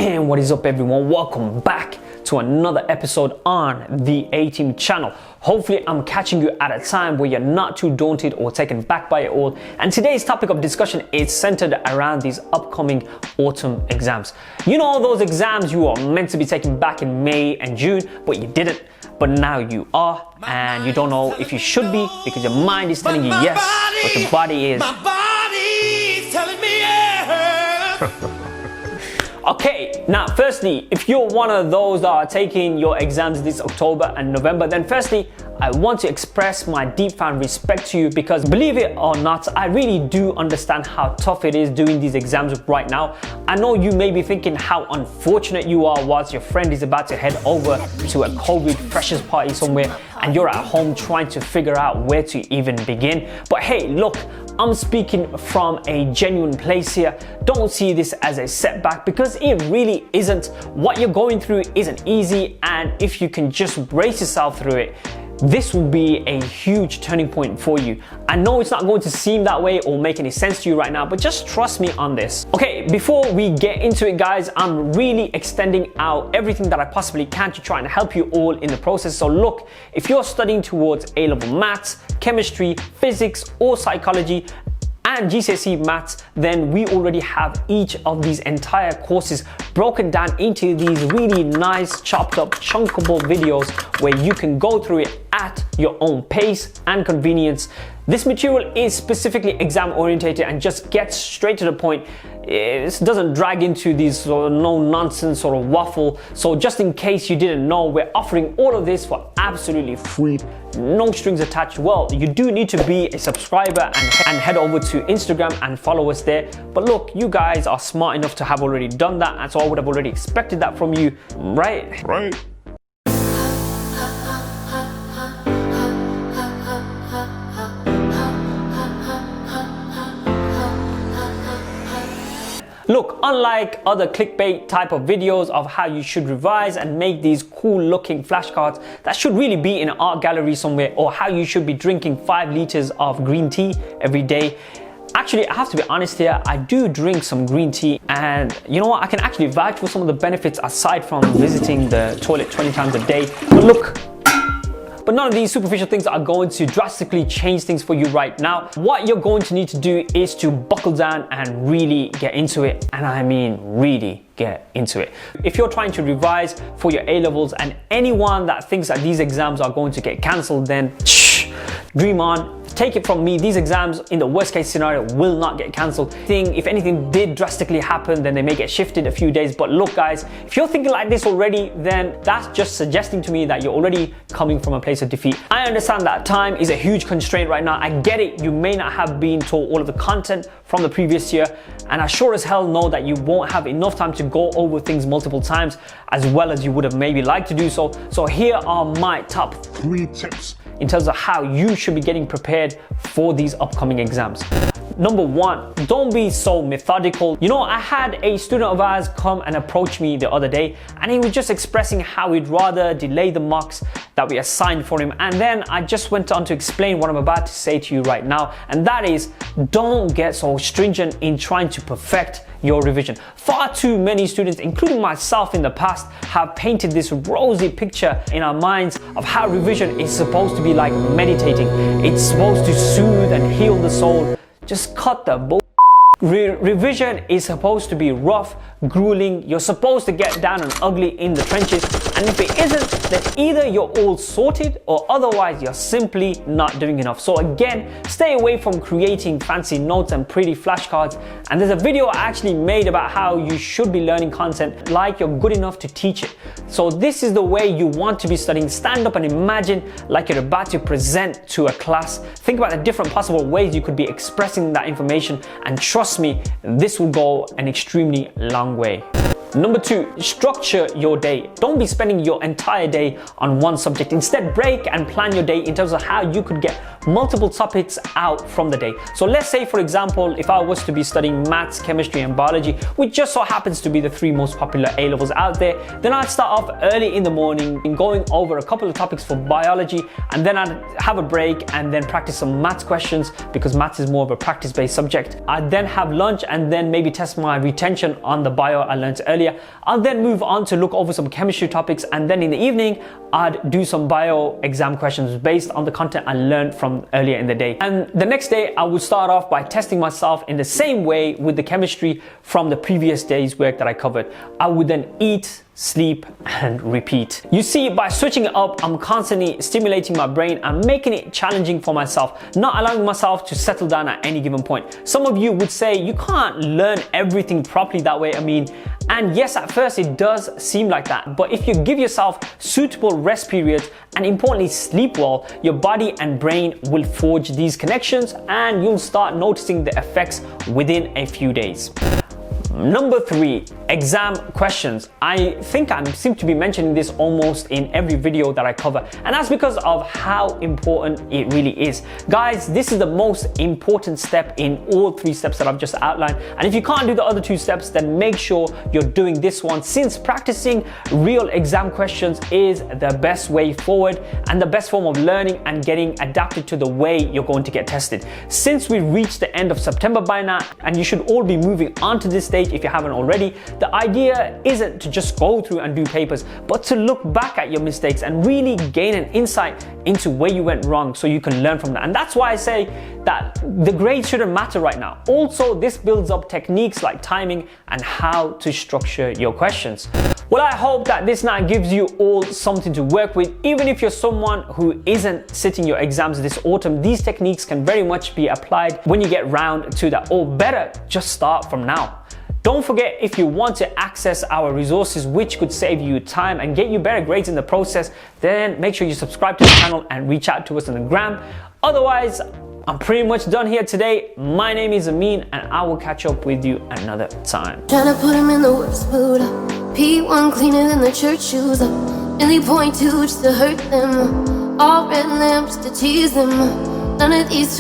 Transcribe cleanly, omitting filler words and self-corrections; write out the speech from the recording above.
And what is up, everyone? Welcome back to another episode on the A-Team channel. Hopefully I'm catching you at a time where you're not too daunted or taken back by it all. And today's topic of discussion is centered around these upcoming autumn exams. You know, those exams you were meant to be taking back in May and June, but you didn't. But now you are, and you don't know if you should be because your mind is telling you yes, but your body is. My body's telling me yes. Okay, now firstly, if you're one of those that are taking your exams this October and November, then firstly, I want to express my deep-found respect to you because believe it or not, I really do understand how tough it is doing these exams right now. I know you may be thinking how unfortunate you are whilst your friend is about to head over to a COVID freshers party somewhere and you're at home trying to figure out where to even begin. But hey, look, I'm speaking from a genuine place here. Don't see this as a setback because it really isn't. What you're going through isn't easy, and if you can just brace yourself through it, this will be a huge turning point for you. I know it's not going to seem that way or make any sense to you right now, but just trust me on this. Okay, before we get into it, guys, I'm really extending out everything that I possibly can to try and help you all in the process. So look, if you're studying towards A-level maths, chemistry, physics, or psychology, and Gcse maths, then we already have each of these entire courses broken down into these really nice chopped up chunkable videos where you can go through it at your own pace and convenience. This material is specifically exam orientated and just gets straight to the point. It doesn't drag into these sort of no nonsense sort of waffle. So just in case you didn't know, we're offering all of this for absolutely free, no strings attached. Well, you do need to be a subscriber and head over to Instagram and follow us there. But look, you guys are smart enough to have already done that, and so I would have already expected that from you, right? Right. Look, unlike other clickbait type of videos of how you should revise and make these cool looking flashcards that should really be in an art gallery somewhere, or how you should be drinking 5 liters of green tea every day. Actually, I have to be honest here, I do drink some green tea, and you know what, I can actually vouch for some of the benefits aside from visiting the toilet 20 times a day. But look, but none of these superficial things are going to drastically change things for you right now. What you're going to need to do is to buckle down and really get into it. And I mean really get into it. If you're trying to revise for your A-levels, and anyone that thinks that these exams are going to get cancelled, then dream on. Take it from me, these exams in the worst case scenario will not get cancelled. If anything did drastically happen, then they may get shifted a few days. But look guys, if you're thinking like this already, then that's just suggesting to me that you're already coming from a place of defeat. I understand that time is a huge constraint right now. I get it, you may not have been taught all of the content from the previous year, and I sure as hell know that you won't have enough time to go over things multiple times as well as you would have maybe liked to do so. So here are my top 3 tips in terms of how you should be getting prepared for these upcoming exams. Number 1, don't be so methodical. You know, I had a student of ours come and approach me the other day, and he was just expressing how he'd rather delay the mocks that we assigned for him. And then I just went on to explain what I'm about to say to you right now, and that is, don't get so stringent in trying to perfect your revision. Far too many students, including myself in the past, have painted this rosy picture in our minds of how revision is supposed to be like meditating. It's supposed to soothe and heal the soul. Just cut the bull. Revision is supposed to be rough, grueling. You're supposed to get down and ugly in the trenches, and if it isn't, then either you're all sorted or otherwise you're simply not doing enough. So again, stay away from creating fancy notes and pretty flashcards. And there's a video I actually made about how you should be learning content like you're good enough to teach it. So this is the way you want to be studying. Stand up and imagine like you're about to present to a class. Think about the different possible ways you could be expressing that information, and trust me, this will go an extremely long way. Number 2, structure your day. Don't be spending your entire day on one subject. Instead, break and plan your day in terms of how you could get multiple topics out from the day. So let's say, for example, if I was to be studying maths, chemistry, and biology, which just so happens to be the 3 most popular A-levels out there, then I'd start off early in the morning in going over a couple of topics for biology, and then I'd have a break and then practice some maths questions because maths is more of a practice-based subject. I'd then have lunch and then maybe test my retention on the bio I learned earlier. earlier. I'll then move on to look over some chemistry topics, and then in the evening, I'd do some bio exam questions based on the content I learned from earlier in the day. And the next day, I would start off by testing myself in the same way with the chemistry from the previous day's work that I covered. I would then eat, sleep, and repeat. You see, by switching it up, I'm constantly stimulating my brain and making it challenging for myself, not allowing myself to settle down at any given point. Some of you would say you can't learn everything properly that way, and yes, at first it does seem like that, but if you give yourself suitable rest periods and importantly sleep well, your body and brain will forge these connections and you'll start noticing the effects within a few days. Number 3, exam questions. I think I seem to be mentioning this almost in every video that I cover, and that's because of how important it really is. Guys, this is the most important step in all 3 steps that I've just outlined, and if you can't do the other 2 steps, then make sure you're doing this one, since practicing real exam questions is the best way forward and the best form of learning and getting adapted to the way you're going to get tested. Since we've reached the end of September by now, and you should all be moving on to this stage if you haven't already, the idea isn't to just go through and do papers, but to look back at your mistakes and really gain an insight into where you went wrong so you can learn from that. And that's why I say that the grades shouldn't matter right now. Also, this builds up techniques like timing and how to structure your questions. Well, I hope that this now gives you all something to work with. Even if you're someone who isn't sitting your exams this autumn, these techniques can very much be applied when you get round to that, or better, just start from now. Don't forget, if you want to access our resources, which could save you time and get you better grades in the process, then make sure you subscribe to the channel and reach out to us on the gram. Otherwise, I'm pretty much done here today. My name is Amin, and I will catch up with you another time. Trying to put him in the worst mood. P1 cleaner than the church shoes. Really point to just to hurt them. All red lamps to tease them. None of these